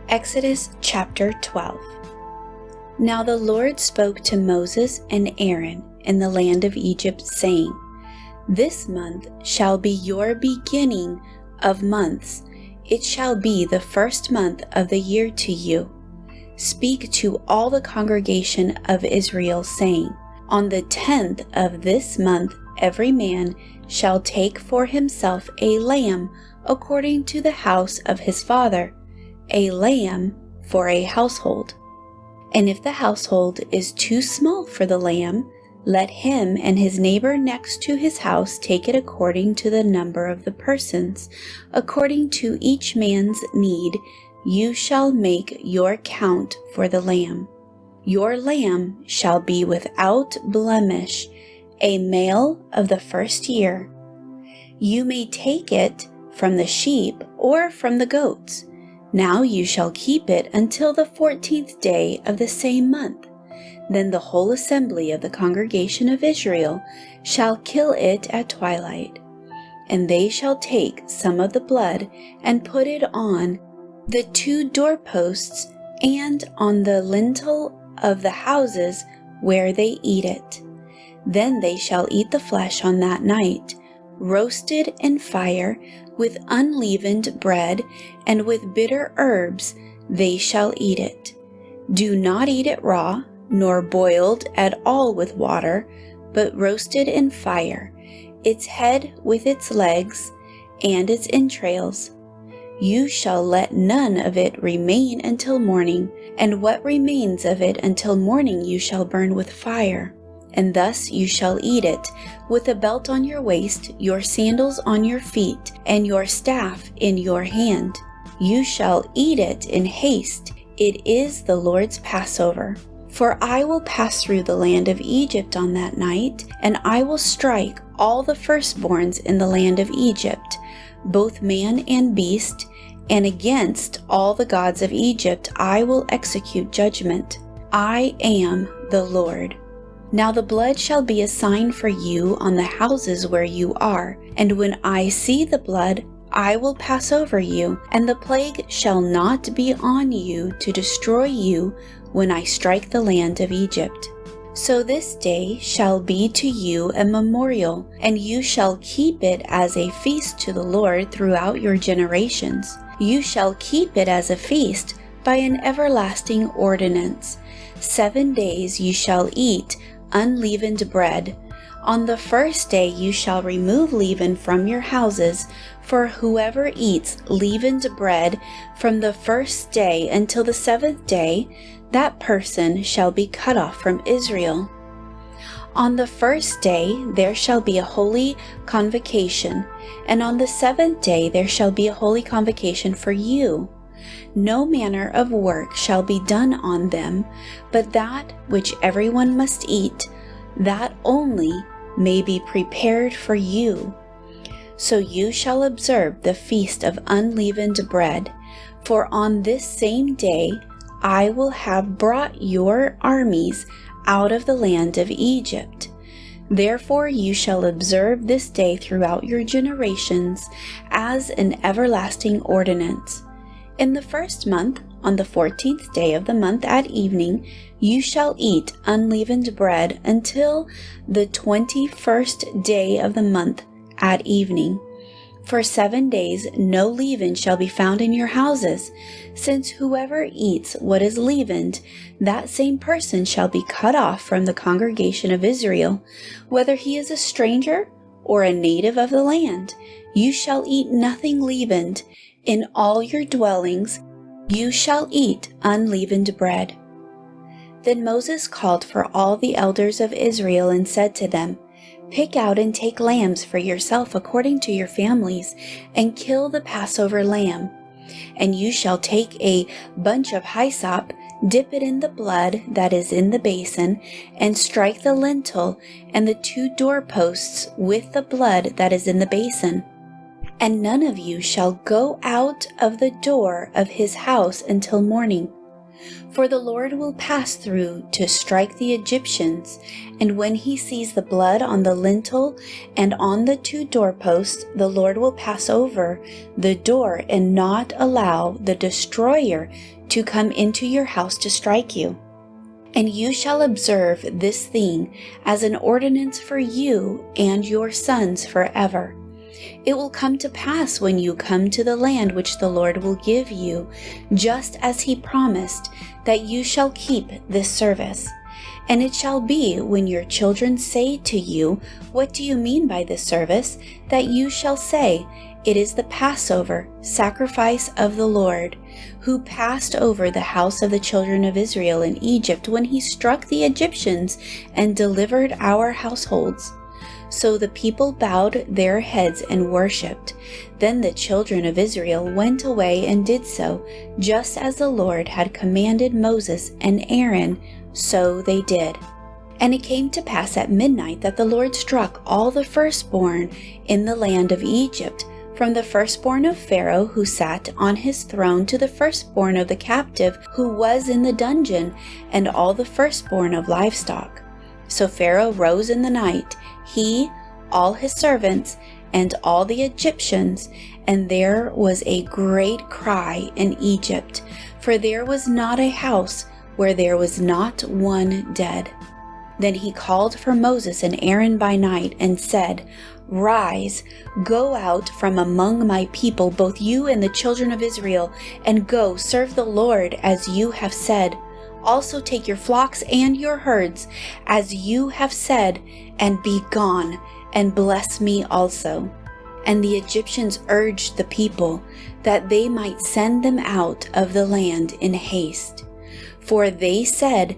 Exodus chapter 12. Now the Lord spoke to Moses and Aaron in the land of Egypt, saying, This month shall be your beginning of months. It shall be the first month of the year to you. Speak to all the congregation of Israel, saying, On the 10th of this month every man shall take for himself a lamb according to the house of his father, a lamb for a household. And if the household is too small for the lamb, let him and his neighbor next to his house take it according to the number of the persons. According to each man's need, you shall make your count for the lamb. Your lamb shall be without blemish, a male of the first year. You may take it from the sheep or from the goats. Now you shall keep it until the 14th day of the same month. Then the whole assembly of the congregation of Israel shall kill it at twilight. And they shall take some of the blood and put it on the 2 doorposts and on the lintel of the houses where they eat it. Then they shall eat the flesh on that night, roasted in fire, with unleavened bread, and with bitter herbs they shall eat it. Do not eat it raw, nor boiled at all with water, but roasted in fire, its head with its legs, and its entrails. You shall let none of it remain until morning, and what remains of it until morning you shall burn with fire. And thus you shall eat it, with a belt on your waist, your sandals on your feet, and your staff in your hand. You shall eat it in haste. It is the Lord's Passover. For I will pass through the land of Egypt on that night, and I will strike all the firstborns in the land of Egypt, both man and beast, and against all the gods of Egypt I will execute judgment. I am the Lord. Now the blood shall be a sign for you on the houses where you are, and when I see the blood, I will pass over you, and the plague shall not be on you to destroy you when I strike the land of Egypt. So this day shall be to you a memorial, and you shall keep it as a feast to the Lord throughout your generations. You shall keep it as a feast by an everlasting ordinance. 7 days you shall eat unleavened bread. On the first day you shall remove leaven from your houses, for whoever eats leavened bread from the first day until the 7th day, that person shall be cut off from Israel. On the first day there shall be a holy convocation, and on the 7th day there shall be a holy convocation for you. No manner of work shall be done on them, but that which everyone must eat, that only may be prepared for you. So you shall observe the feast of unleavened bread, for on this same day I will have brought your armies out of the land of Egypt. Therefore you shall observe this day throughout your generations as an everlasting ordinance. In the first month, on the 14th day of the month at evening, you shall eat unleavened bread until the 21st day of the month at evening. For 7 days no leaven shall be found in your houses, since whoever eats what is leavened, that same person shall be cut off from the congregation of Israel, whether he is a stranger or a native of the land. You shall eat nothing leavened. In all your dwellings you shall eat unleavened bread. Then Moses called for all the elders of Israel and said to them, Pick out and take lambs for yourself according to your families, and kill the Passover lamb. And you shall take a bunch of hyssop, dip it in the blood that is in the basin, and strike the lintel and the 2 doorposts with the blood that is in the basin. And none of you shall go out of the door of his house until morning. For the Lord will pass through to strike the Egyptians, and when he sees the blood on the lintel and on the 2 doorposts, the Lord will pass over the door and not allow the destroyer to come into your house to strike you. And you shall observe this thing as an ordinance for you and your sons forever. It will come to pass when you come to the land which the Lord will give you, just as he promised, that you shall keep this service. And it shall be when your children say to you, "What do you mean by this service?" that you shall say, "It is the Passover sacrifice of the Lord, who passed over the house of the children of Israel in Egypt when he struck the Egyptians and delivered our households." So the people bowed their heads and worshipped. Then the children of Israel went away and did so, just as the Lord had commanded Moses and Aaron, so they did. And it came to pass at midnight that the Lord struck all the firstborn in the land of Egypt, from the firstborn of Pharaoh who sat on his throne to the firstborn of the captive who was in the dungeon, and all the firstborn of livestock. So Pharaoh rose in the night, he, all his servants, and all the Egyptians, and there was a great cry in Egypt, for there was not a house where there was not one dead. Then he called for Moses and Aaron by night and said, "Rise, go out from among my people, both you and the children of Israel, and go serve the Lord as you have said. Also take your flocks and your herds, as you have said, and be gone, and bless me also." And the Egyptians urged the people that they might send them out of the land in haste. For they said,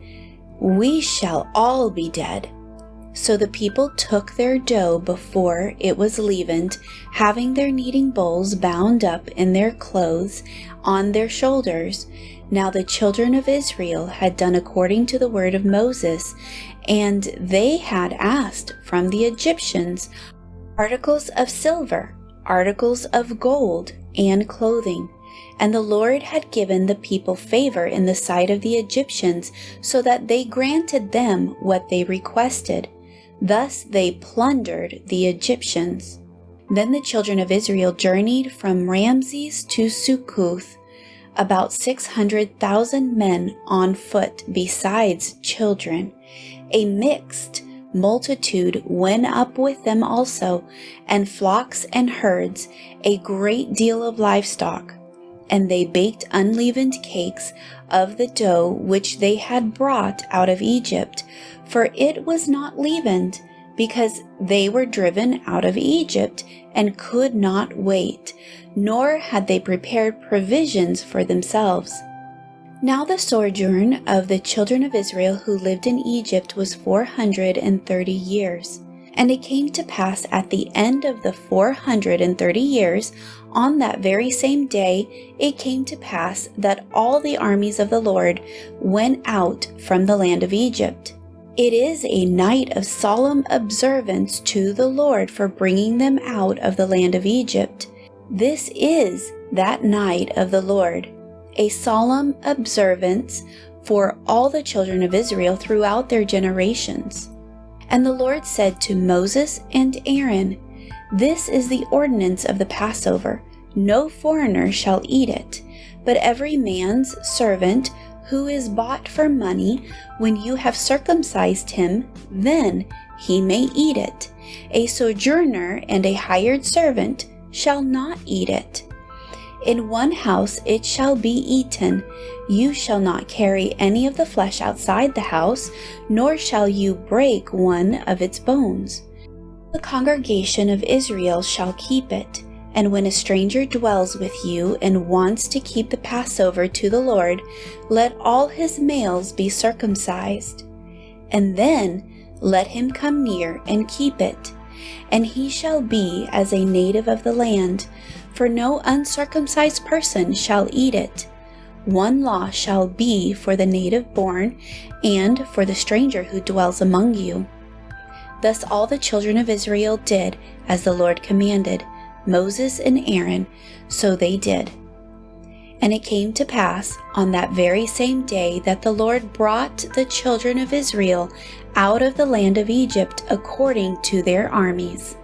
"We shall all be dead." So the people took their dough before it was leavened, having their kneading bowls bound up in their clothes on their shoulders. Now the children of Israel had done according to the word of Moses, and they had asked from the Egyptians articles of silver, articles of gold, and clothing. And the Lord had given the people favor in the sight of the Egyptians, so that they granted them what they requested. Thus they plundered the Egyptians. Then the children of Israel journeyed from Ramses to Succoth, about 600,000 men on foot, besides children. A mixed multitude went up with them also, and flocks and herds, a great deal of livestock. And they baked unleavened cakes of the dough which they had brought out of Egypt, for it was not leavened, because they were driven out of Egypt and could not wait, nor had they prepared provisions for themselves. Now the sojourn of the children of Israel who lived in Egypt was 430 years. And it came to pass at the end of the 430 years, on that very same day, it came to pass that all the armies of the Lord went out from the land of Egypt. It is a night of solemn observance to the Lord for bringing them out of the land of Egypt. This is that night of the Lord, a solemn observance for all the children of Israel throughout their generations. And the Lord said to Moses and Aaron, "This is the ordinance of the Passover. No foreigner shall eat it, but every man's servant who is bought for money, when you have circumcised him, then he may eat it. A sojourner and a hired servant shall not eat it. In one house it shall be eaten. You shall not carry any of the flesh outside the house, nor shall you break one of its bones. The congregation of Israel shall keep it. And when a stranger dwells with you and wants to keep the Passover to the Lord, let all his males be circumcised. And then let him come near and keep it. And he shall be as a native of the land, for no uncircumcised person shall eat it. One law shall be for the native born and for the stranger who dwells among you." Thus all the children of Israel did as the Lord commanded Moses and Aaron, so they did. And it came to pass on that very same day that the Lord brought the children of Israel out of the land of Egypt according to their armies.